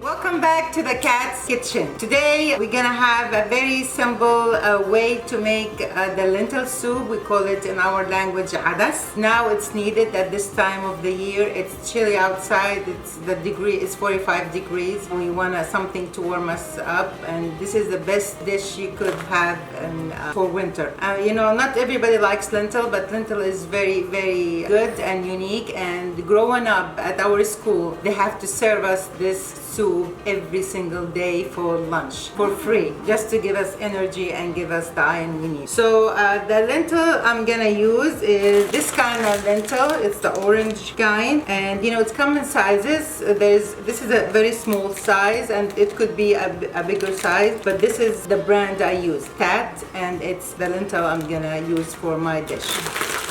Welcome back to the Cat's Kitchen. Today we're gonna have a very simple way to make the lentil soup. We call it in our language adas. Now it's needed at this time of the year. It's chilly outside. The degree is 45 degrees. We want something to warm us up, and this is the best dish you could have for winter. You know, not everybody likes lentil, but lentil is very, very good and unique. And growing up at our school, they have to serve us this soup every single day for lunch for free, just to give us energy and give us the iron we need. So the lentil I'm gonna use is this kind of lentil. It's the orange kind, and you know, it's common sizes. This is a very small size, and it could be a bigger size, but this is the brand I use, Tat, and it's the lentil I'm gonna use for my dish.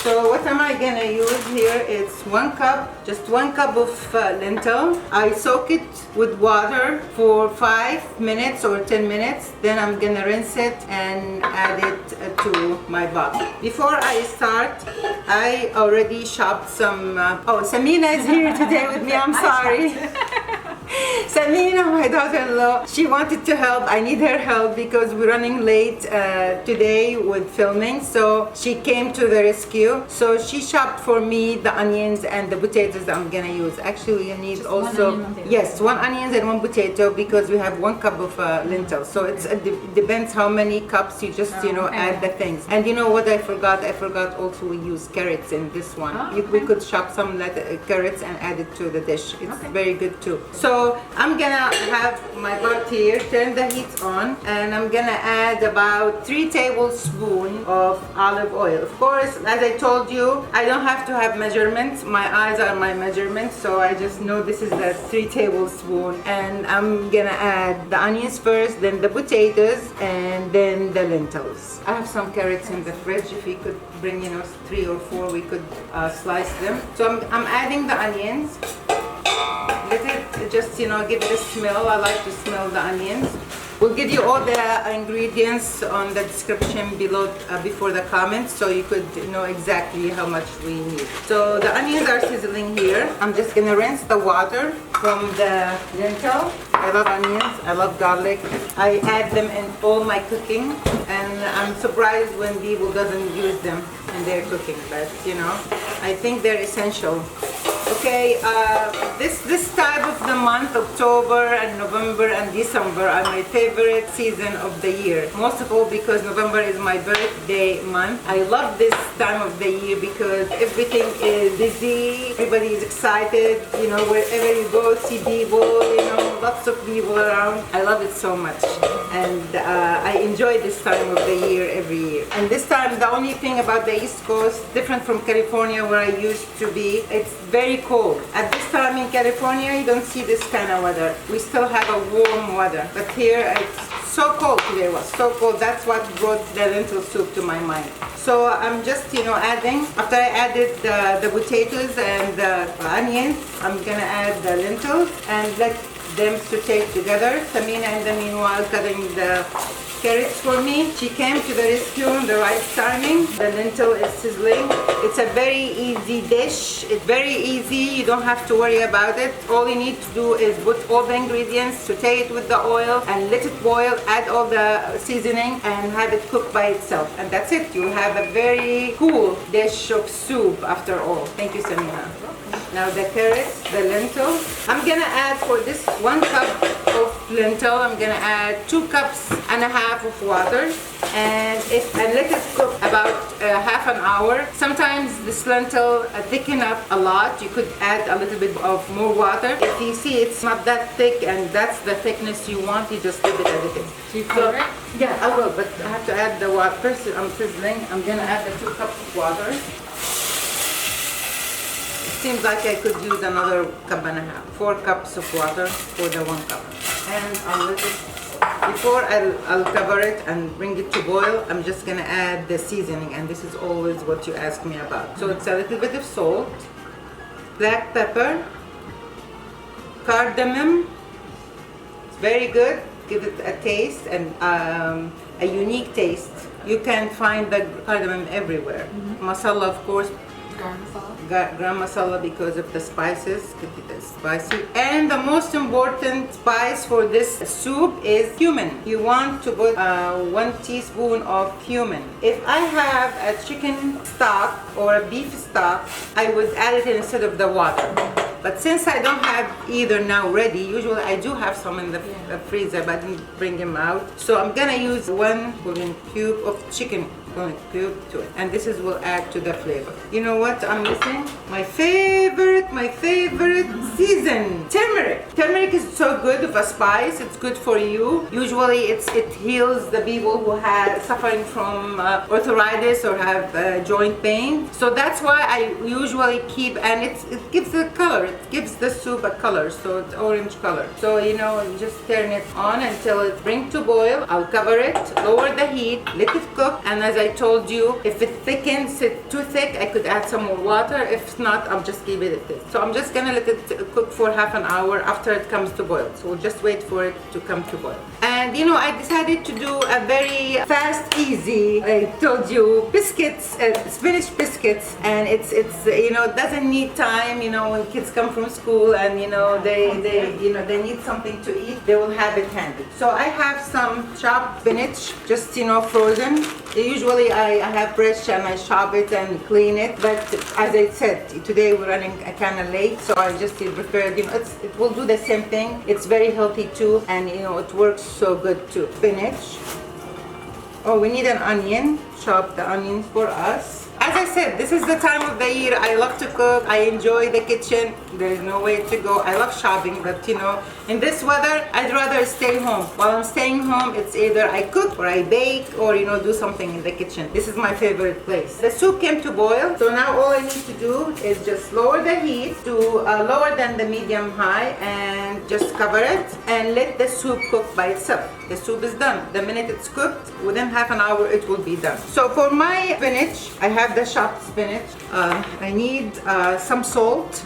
So what am I gonna use here? It's 1 cup, just 1 cup of lentil. I soak it with water for 5 minutes or 10 minutes. Then I'm gonna rinse it and add it to my bowl. Before I start, I already chopped some, oh, Samina is here today with me, I'm sorry. Samina, my daughter-in-law, she wanted to help. I need her help because we're running late today with filming, so she came to the rescue. So she chopped for me the onions and the potatoes I'm gonna use. Actually, you need just also, yes, 1 onions and 1 potato, because we have 1 cup of lentil. So it depends how many cups you just, you know, add the things. And you know what I forgot? I forgot also we use carrots in this one. We could chop some carrots and add it to the dish. It's very good too. So I'm gonna have my pot here, turn the heat on, and I'm gonna add about 3 tablespoons of olive oil. Of course, as I told you, I don't have to have measurements. My eyes are my measurements, so I just know this is the 3 tablespoons. And I'm gonna add the onions first, then the potatoes, and then the lentils. I have some carrots in the fridge. If we could bring, you know, 3 or 4, we could slice them. So I'm adding the onions. Let it just, you know, give it a smell. I like to smell the onions. We'll give you all the ingredients on the description below before the comments, so you could know exactly how much we need. So the onions are sizzling here. I'm just gonna rinse the water from the lentil. I love onions, I love garlic. I add them in all my cooking, and I'm surprised when people doesn't use them in their cooking, but you know, I think they're essential. Okay, this time of the month, October and November and December, are my favorite season of the year. Most of all because November is my birthday month. I love this time of the year because everything is busy, everybody is excited, you know, wherever you go, see people, you know, lots of people around. I love it so much, and I enjoy this time of the year every year. And this time, the only thing about the East Coast, different from California where I used to be, it's very cold. At this time in California, you don't see this kind of weather. We still have a warm weather, but here it's so cold today. It was so cold. That's what brought the lentil soup to my mind. So I'm just, you know, adding, after I added the potatoes and the onions, I'm gonna add the lentils and let them saute together. Samina in the meanwhile cutting the carrots for me. She came to the rescue in the right timing. The lentil is sizzling. It's a very easy dish. It's very easy. You don't have to worry about it. All you need to do is put all the ingredients, saute it with the oil, and let it boil. Add all the seasoning and have it cook by itself. And that's it. You have a very cool dish of soup after all. Thank you, Samina. Now the carrots, the lentil. I'm gonna add for this 1 cup of lentil, I'm gonna add 2.5 cups of water, and let it cook about half an hour. Sometimes this lentil thicken up a lot. You could add a little bit of more water. If you see it's not that thick and that's the thickness you want, you just leave it as it is. Do you flavor it? Yeah, I will, but I have to add the water. First I'm sizzling. I'm gonna add the 2 cups of water. Seems like I could use another 1.5 cups. 4 cups of water for the 1 cup. And I'll let it, before I'll cover it and bring it to boil, I'm just gonna add the seasoning, and this is always what you ask me about. So it's a little bit of salt, black pepper, cardamom. It's very good. Give it a taste and a unique taste. You can find the cardamom everywhere. Masala, of course. Garam masala? garam masala because of the spices, could be the spicy. And the most important spice for this soup is cumin. You want to put 1 teaspoon of cumin. If I have a chicken stock or a beef stock, I would add it instead of the water. But since I don't have either now ready, usually I do have some in the freezer, but I didn't bring them out. So I'm gonna use 1 golden cube of chicken cube to it, and this is will add to the flavor. You know what I'm missing? My favorite season, turmeric. Turmeric is so good of a spice. It's good for you. Usually it heals the people who have suffering from arthritis or have joint pain. So that's why I usually keep, and it gives the color. It gives the soup a color, so it's orange color. So you know, just turn it on until it brings to boil. I'll cover it, lower the heat, let it cook, and as I told you, if it thickens, it's too thick, I could add some more water. If not, I'll just keep it at this. So I'm just gonna let it cook for half an hour after it comes to boil. So we'll just wait for it to come to boil. And you know, I decided to do a very fast, easy, I told you, biscuits, spinach biscuits, and it's you know, it doesn't need time. You know, when kids come from school and you know they need something to eat, they will have it handy. So I have some chopped spinach, just you know, frozen. Usually I have fresh and I chop it and clean it, but as I said, today we're running kind of late, so I just prepared, you know, it will do the same thing. It's very healthy too, and you know, it works so good too. Spinach. Oh, we need an onion. Chop the onion for us. As I said, this is the time of the year I love to cook. I enjoy the kitchen. There is no way to go. I love shopping, but you know, in this weather, I'd rather stay home. While I'm staying home, it's either I cook or I bake or you know, do something in the kitchen. This is my favorite place. The soup came to boil, so now all I need to do is just lower the heat to lower than the medium high and just cover it and let the soup cook by itself. The soup is done. The minute it's cooked, within half an hour it will be done. So for my spinach, I have the chopped spinach. I need some salt,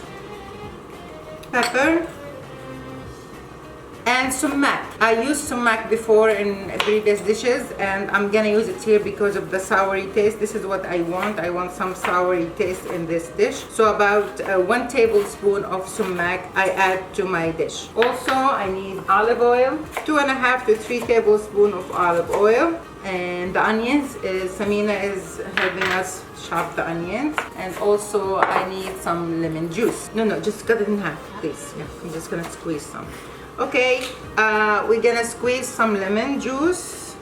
pepper, and sumac. I used sumac before in previous dishes, and I'm gonna use it here because of the soury taste. This is what I want. I want some soury taste in this dish. So about 1 tablespoon of sumac I add to my dish. Also, I need olive oil, 2.5 to 3 tablespoons of olive oil. And the onions is Samina is helping us chop the onions, and also I need some lemon juice. No, just cut it in half, please. Yeah, I'm just gonna squeeze some. Okay, we're gonna squeeze some lemon juice,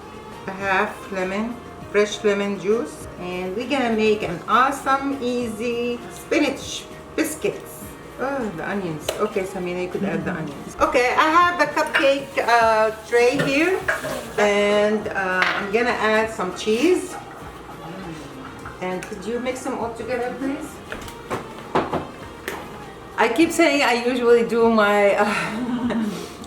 a half lemon, fresh lemon juice, and we're gonna make an awesome, easy spinach biscuits. Oh, the onions. Okay, Samina, you could add the onions. Okay, I have the cupcake tray here, and I'm gonna add some cheese. And could you mix them all together, please? I keep saying I usually do my,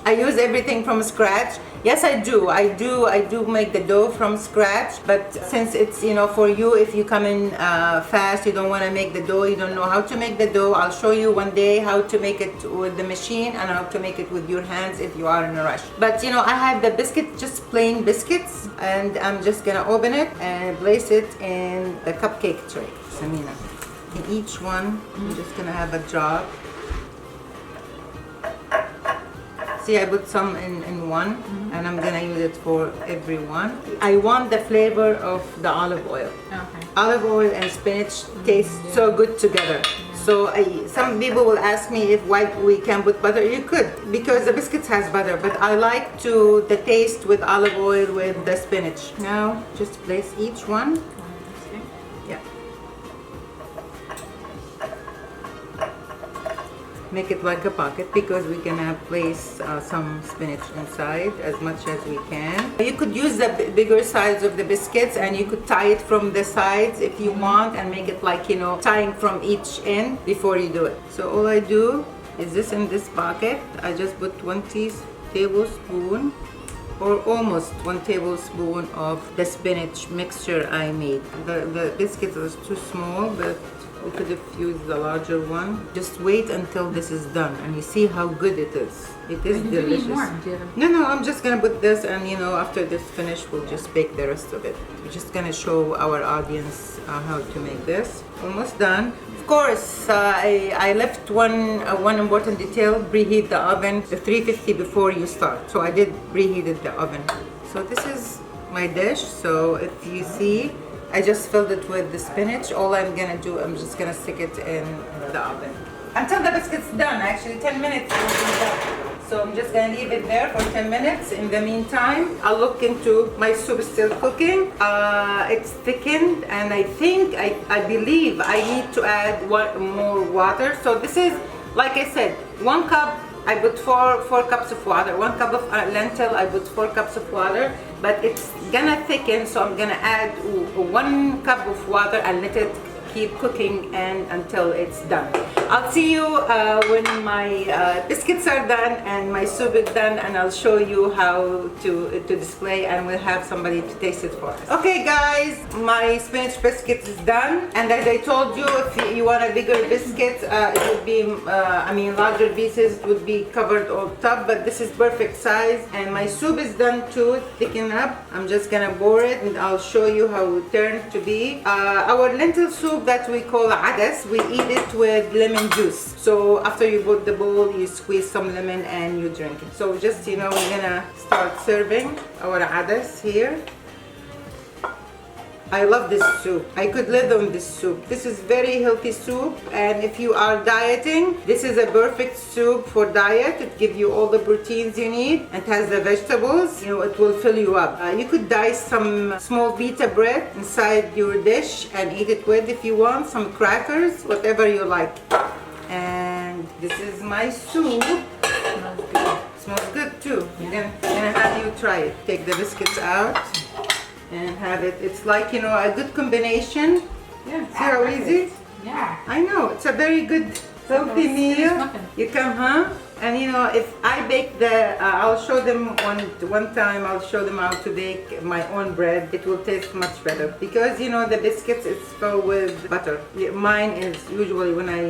I use everything from scratch. Yes, I do. I do make the dough from scratch, but since it's, you know, for you, if you come in fast, you don't want to make the dough, you don't know how to make the dough, I'll show you one day how to make it with the machine and how to make it with your hands if you are in a rush. But, you know, I have the biscuit, just plain biscuits, and I'm just going to open it and place it in the cupcake tray, Samina. In each one, I'm just going to have a drop. See, I put some in one, and I'm gonna use it for every one. I want the flavor of the olive oil. Okay. Olive oil and spinach taste so good together. So some people will ask me if why we can put butter. You could, because the biscuits has butter, but I like the taste with olive oil with the spinach. Now, just place each one. Yeah. Make it like a pocket because we're gonna place some spinach inside as much as we can. You could use the bigger size of the biscuits, and you could tie it from the sides if you want and make it like, you know, tying from each end before you do it. So all I do is this in this pocket. I just put 1 tablespoon or almost 1 tablespoon of the spinach mixture I made. The biscuit was too small, but we could have used the larger one. Just wait until this is done and you see how good it is. It is delicious. No, I'm just gonna put this, and you know, after this finish, we'll just bake the rest of it. We're just gonna show our audience how to make this. Almost done. Of course, I left one important detail: preheat the oven to 350 before you start. So I did preheated the oven. So this is my dish. So if you see, I just filled it with the spinach. All I'm gonna do, I'm just gonna stick it in the oven until the biscuit's done. Actually, 10 minutes it will be done. So I'm just gonna leave it there for 10 minutes. In the meantime, I'll look into my soup is still cooking. It's thickened, and I think, I believe I need to add more water. So this is, like I said, 1 cup. I put four cups of water. 1 cup of lentil, I put 4 cups of water. But it's gonna thicken, so I'm gonna add 1 cup of water and let it keep cooking and until it's done. I'll see you when my biscuits are done and my soup is done, and I'll show you how to display, and we'll have somebody to taste it for us. Okay guys, my spinach biscuit is done, and as I told you, if you want a bigger biscuit, it would be, larger pieces, it would be covered on top, but this is perfect size. And my soup is done too, thicken up. I'm just gonna pour it and I'll show you how it turned to be. Our lentil soup that we call adas, we eat it with lemon juice. So after you put the bowl, you squeeze some lemon and you drink it. So just, we're gonna start serving our adas here. I love this soup. I could live on this soup. This is very healthy soup, and if you are dieting, this is a perfect soup for diet. It gives you all the proteins you need, and has the vegetables. It will fill you up. You could dice some small pita bread inside your dish and eat it with if you want, some crackers, whatever you like. And this is my soup. Smells good. Smells good too. Yeah. I'm gonna have you try it. Take the biscuits out and have it. It's like, a good combination. Yeah. See how easy? Yeah. I know, it's a very good healthy meal. You come, and if I bake I'll show them one time, I'll show them how to bake my own bread. It will taste much better because the biscuits, it's filled with butter. Mine is usually, when I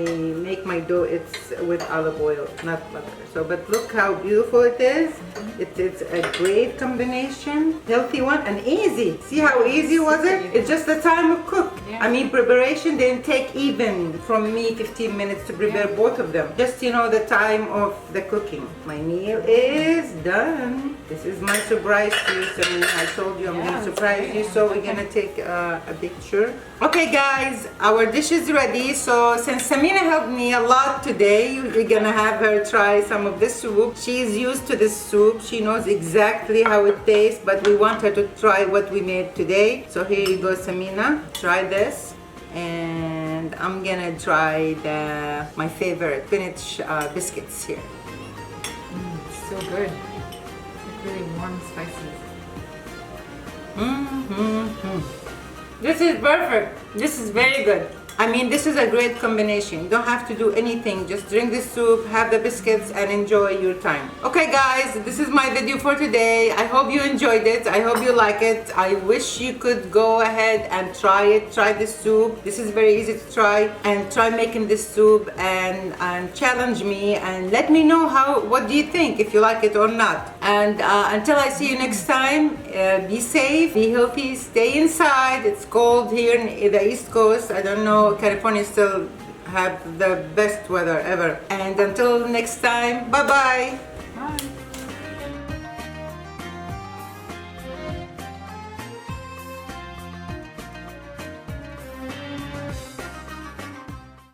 make my dough, it's with olive oil, not butter. So, but look how beautiful it is. It's a great combination, healthy one, and easy. See how easy was it? It's just the time of cook. Yeah. Preparation didn't take even from me 15 minutes to prepare both of them. Just the time of the cooking. My meal is done. This is my surprise to you, Samina. I told you I'm gonna surprise you, so we're gonna take a picture. Okay guys, our dish is ready. So since Samina helped me a lot today, we're gonna have her try some of this soup. She's used to this soup. She knows exactly how it tastes, but we want her to try what we made today. So here you go, Samina. Try this. And I'm gonna try my favorite spinach biscuits here. It's so good. It's really warm, spicy. This is perfect. This is very good. This is a great combination. You don't have to do anything. Just drink this soup, have the biscuits, and enjoy your time. Okay guys, this is my video for today. I hope you enjoyed it. I hope you like it. I wish you could go ahead and try it. Try this soup. This is very easy to try. And try making this soup and challenge me and let me know what do you think, if you like it or not. And until I see you next time, be safe, be healthy, stay inside. It's cold here in the East Coast. I don't know, California still have the best weather ever. And until next time, bye-bye. Bye.